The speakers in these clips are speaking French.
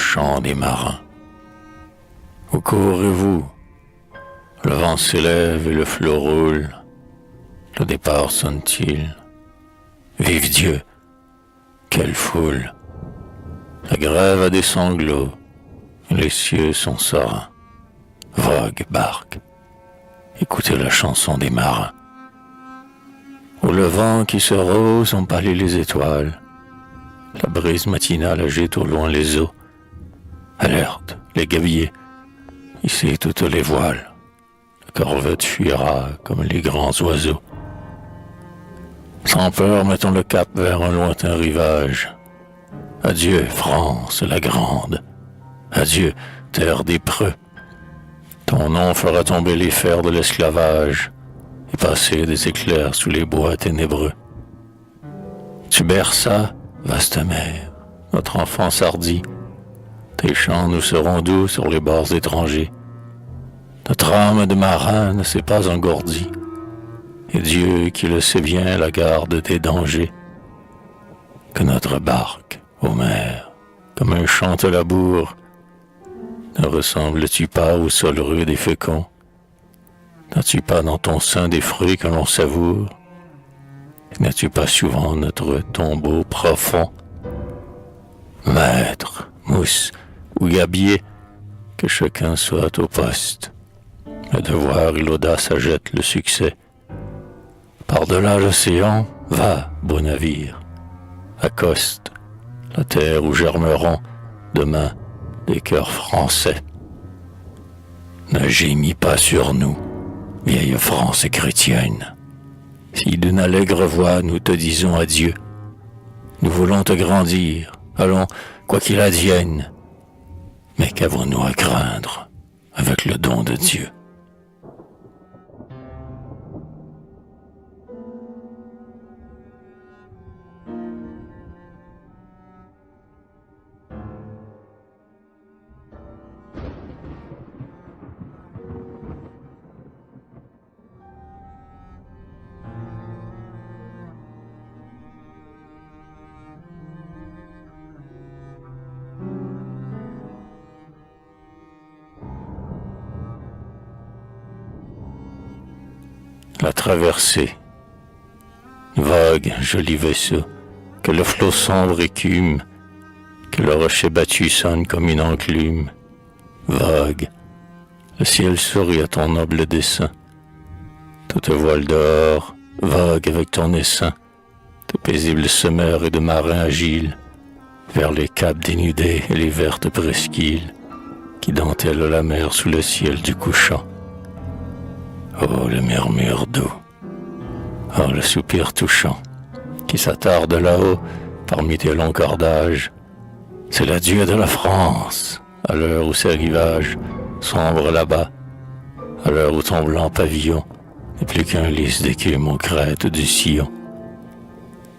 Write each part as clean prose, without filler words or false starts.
chant des marins. Où courez-vous? Le vent s'élève et le flot roule. Le départ sonne-t-il? Vive Dieu! Quelle foule! La grève a des sanglots, les cieux sont sereins. Vogue, barque, écoutez la chanson des marins. Au levant qui se rose ont pâli les étoiles. La brise matinale agite au loin les eaux. Alerte, les gabiers, hissez toutes les voiles. La corvette fuira comme les grands oiseaux. Sans peur, mettons le cap vers un lointain rivage. Adieu, France la grande. Adieu, terre des preux. Ton nom fera tomber les fers de l'esclavage et passer des éclairs sous les bois ténébreux. Tu berças, vaste mer, notre enfance hardie. Tes chants nous seront doux sur les bords étrangers. Notre âme de marin ne s'est pas engourdie, et Dieu qui le sait bien la garde des dangers. Que notre barque, ô mer, comme un chante-labour, ne ressembles-tu pas au sol rude et fécond? N'as-tu pas dans ton sein des fruits que l'on savoure? N'as-tu pas souvent notre tombeau profond? Maître, mousse ou gabier, que chacun soit au poste. Le devoir et l'audace ajettent le succès. Par-delà l'océan, va, beau navire, accoste la terre où germeront demain des cœurs français. Ne gémis pas sur nous, vieille France chrétienne. Si d'une allègre voix nous te disons adieu, nous voulons te grandir, allons, quoi qu'il advienne. Mais qu'avons-nous à craindre avec le don de Dieu? La traversée. Vogue, joli vaisseau, que le flot sombre écume, que le rocher battu sonne comme une enclume. Vogue, le ciel sourit à ton noble dessein. Toute voile dehors, vogue avec ton essaim, de paisibles semeurs et de marins agiles, vers les caps dénudés et les vertes presqu'îles, qui dentellent la mer sous le ciel du couchant. Oh, le murmure doux, oh, le soupir touchant, qui s'attarde là-haut parmi tes longs cordages. C'est l'adieu de la France, à l'heure où ses rivages sombrent là-bas, à l'heure où ton blanc pavillon n'est plus qu'un lys d'écume aux crêtes du sillon.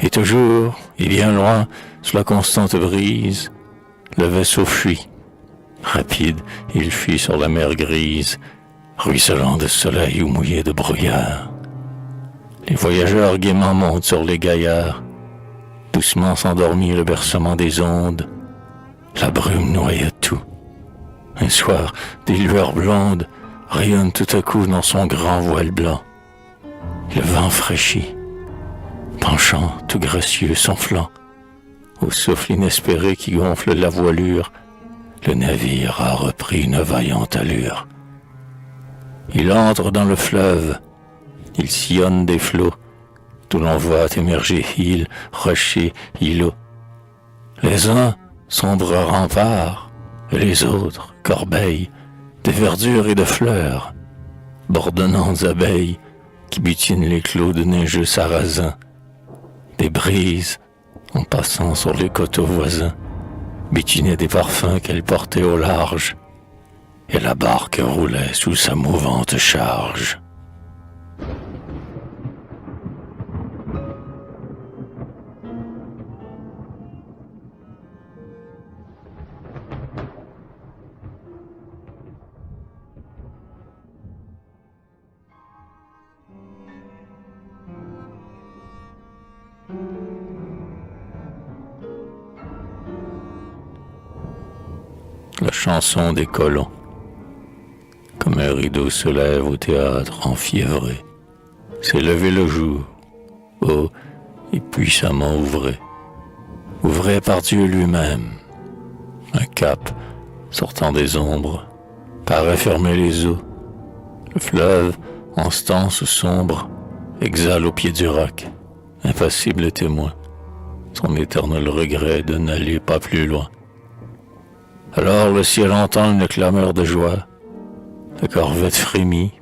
Et toujours, et bien loin, sous la constante brise, le vaisseau fuit. Rapide, il fuit sur la mer grise, ruisselant de soleil ou mouillé de brouillard. Les voyageurs gaiement montent sur les gaillards, doucement s'endormit le bercement des ondes. La brume noyait tout. Un soir, des lueurs blondes rayonnent tout à coup dans son grand voile blanc. Le vent fraîchit, penchant tout gracieux son flanc. Au souffle inespéré qui gonfle la voilure, le navire a repris une vaillante allure. Il entre dans le fleuve, il sillonne des flots, d'où l'on voit émerger îles, rochers, îlots. Les uns, sombres remparts, et les autres, corbeilles, de verdure et de fleurs, bourdonnantes abeilles qui butinent les clos de neigeux sarrasins. Des brises, en passant sur les coteaux voisins, butinaient des parfums qu'elles portaient au large, et la barque roulait sous sa mouvante charge. chanson des colons. Comme un rideau se lève au théâtre enfiévré, s'est levé le jour, haut et puissamment ouvré. Ouvré par Dieu lui-même, un cap sortant des ombres, paraît fermer les eaux. Le fleuve, en stance sombre, exhale au pied du roc, impassible témoin, son éternel regret de n'aller pas plus loin. Alors le ciel entend une clameur de joie, la corvette frémit,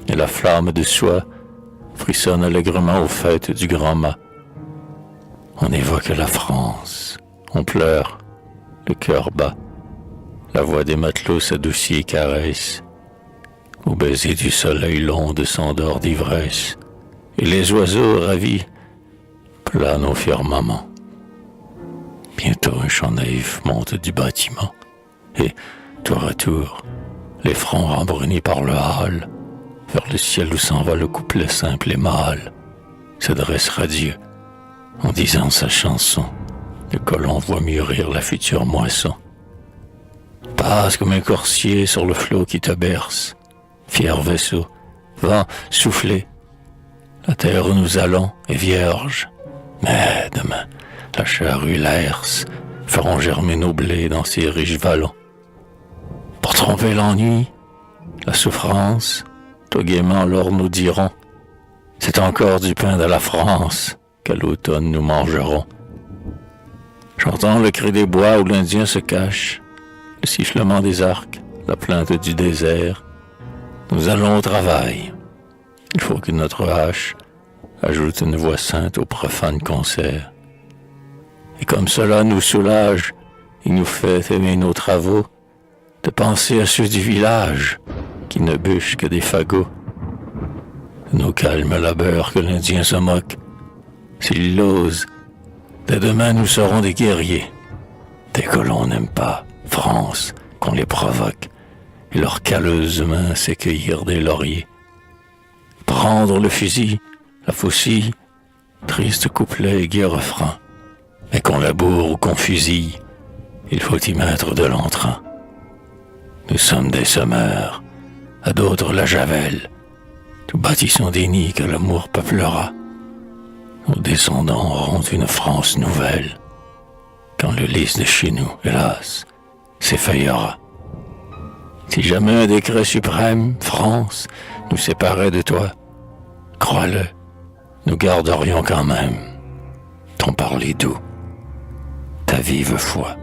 et la flamme de soie frissonne allègrement aux fêtes du grand mât. On évoque la France, on pleure, le cœur bat, la voix des matelots s'adoucit et caresse, au baiser du soleil l'onde s'endort d'ivresse, et les oiseaux ravis planent au firmament. Bientôt un chant naïf monte du bâtiment, et, tour à tour, les fronts rembrunis par le hâle, vers le ciel où s'en va le couplet simple et mâle, se dresse radieux, en disant sa chanson, le colon voit mûrir la future moisson. Passe comme un coursier sur le flot qui te berce, fier vaisseau, vent soufflé. La terre où nous allons est vierge, mais demain, la charrue l'herse feront germer nos blés dans ces riches vallons. Pour tromper l'ennui, la souffrance, tout gaiement alors nous dirons, c'est encore du pain de la France qu'à l'automne nous mangerons. J'entends le cri des bois où l'Indien se cache, le sifflement des arcs, la plainte du désert. Nous allons au travail. Il faut que notre hache ajoute une voix sainte au profane concert. Et comme cela nous soulage et nous fait aimer nos travaux, de penser à ceux du village qui ne bûchent que des fagots. De nos calmes labeurs que l'Indien se moque, s'il l'ose, dès demain nous serons des guerriers. Des colons n'aiment pas, France, qu'on les provoque, et leurs calleuses mains s'écueillir des lauriers. Prendre le fusil, la faucille, triste couplet et gai refrain, mais qu'on laboure ou qu'on fusille, il faut y mettre de l'entrain. Nous sommes des semeurs, à d'autres la javel, nous bâtissons des nids que l'amour peuplera. Nos descendants auront une France nouvelle, quand le lys de chez nous, hélas, s'effeuillera. Si jamais un décret suprême, France, nous séparait de toi, crois-le, nous garderions quand même ton parler doux, ta vive foi.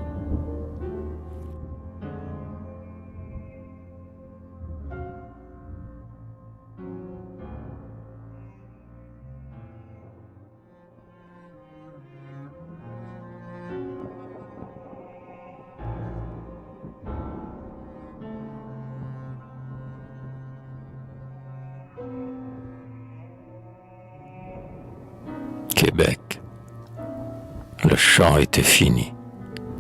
Québec. Le chant était fini.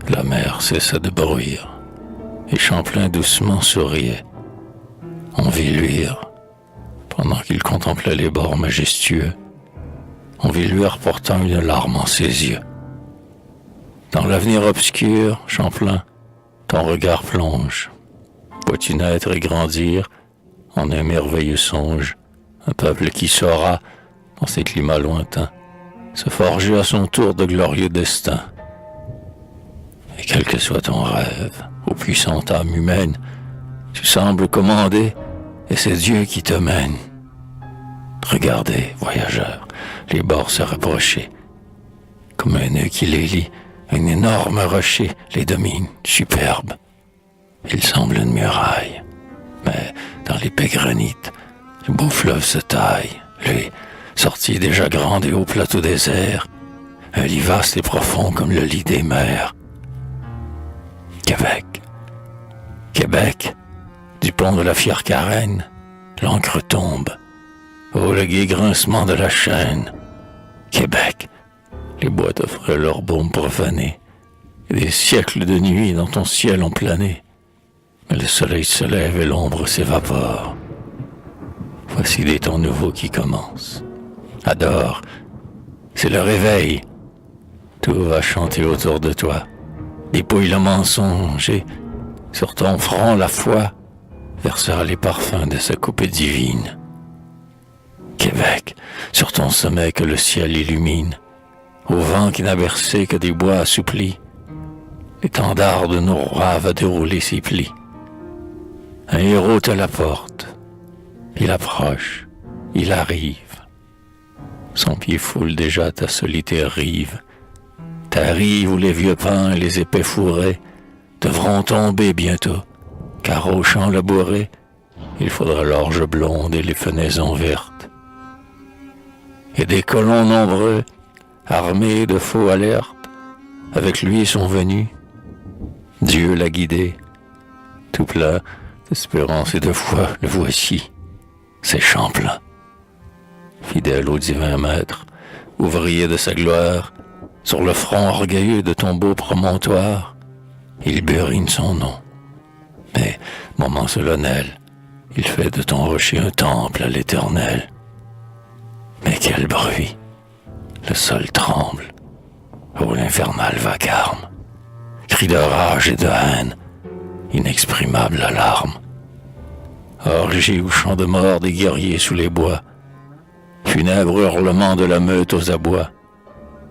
La mer cessa de bruire. Et Champlain doucement souriait. On vit luire, pendant qu'il contemplait les bords majestueux, on vit luire portant une larme en ses yeux. Dans l'avenir obscur, Champlain, ton regard plonge. Vois-tu naître et grandir en un merveilleux songe, un peuple qui saura, dans ces climats lointains, se forger à son tour de glorieux destins. Et quel que soit ton rêve, ô puissante âme humaine, tu sembles commander, et c'est Dieu qui te mène. Regardez, voyageurs, les bords se rapprocher. Comme un nœud qui les lie, un énorme rocher les domine, superbe. Il semble une muraille, mais dans l'épais granit, le beau fleuve se taille, lui, sorti déjà grand et haut plateau désert, un lit vaste et profond comme le lit des mers. Québec, Québec, du pont de la fière carène, l'encre tombe. Oh, le gai grincement de la chaîne. Québec, les bois t'offraient leur baume profané, et des siècles de nuit dans ton ciel ont plané. Mais le soleil se lève et l'ombre s'évapore. Voici des temps nouveaux qui commencent. Adore, c'est le réveil. Tout va chanter autour de toi. Dépouille le mensonge et Sur ton front la foi versera les parfums de sa coupe divine. Québec, sur ton sommet que le ciel illumine, au vent qui n'a bercé que des bois assouplis, l'étendard de nos rois va dérouler ses plis. Un héros te l'apporte, il approche, il arrive. Son pied foule déjà ta solitaire rive, ta rive où les vieux pins et les épais fourrés devront tomber bientôt, car au champ labouré, il faudra l'orge blonde et les fenaisons vertes. Et des colons nombreux, armés de faux alertes, avec lui sont venus. Dieu l'a guidé, tout plein d'espérance et de foi, le voici, c'est Champlain. Fidèle au divin maître, ouvrier de sa gloire, sur le front orgueilleux de ton beau promontoire, il burine son nom. Mais, moment solennel, il fait de ton rocher un temple à l'Éternel. Mais quel bruit! Le sol tremble. Oh, l'infernal vacarme! Cris de rage et de haine, inexprimable alarme. Orgie ou chant de mort des guerriers sous les bois, funèbre hurlement de la meute aux abois,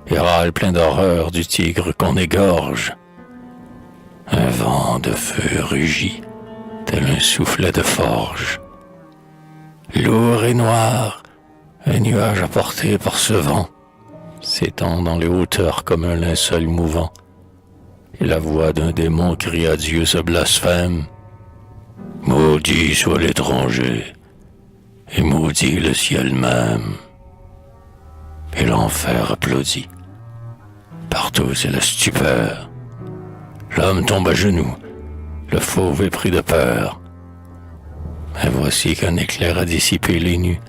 et râle plein d'horreur du tigre qu'on égorge. Un vent de feu rugit, tel un soufflet de forge. Lourd et noir, un nuage apporté par ce vent s'étend dans les hauteurs comme un linceul mouvant, et la voix d'un démon crie à Dieu ce blasphème. Maudit soit l'étranger, et maudit le ciel même. Et l'enfer applaudit. Partout c'est la stupeur. L'homme tombe à genoux, le fauve est pris de peur. Mais voici qu'un éclair a dissipé les nues.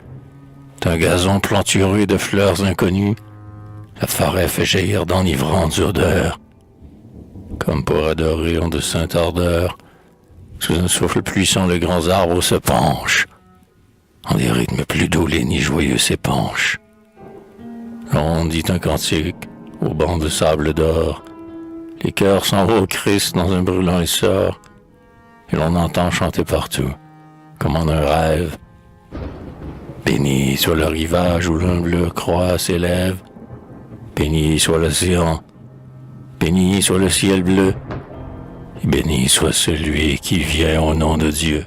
D'un gazon plantureux de fleurs inconnues, la forêt fait jaillir d'enivrantes odeurs. Comme pour adorer en de sainte ardeur, sous un souffle puissant les grands arbres se penchent. En des rythmes plus doux les nids joyeux s'épanchent. L'on dit un cantique au banc de sable d'or. Les cœurs s'en vont au Christ dans un brûlant essor, et l'on entend chanter partout, comme en un rêve. Béni soit le rivage où l'humble croix s'élève, béni soit l'océan, béni soit le ciel bleu, et béni soit celui qui vient au nom de Dieu.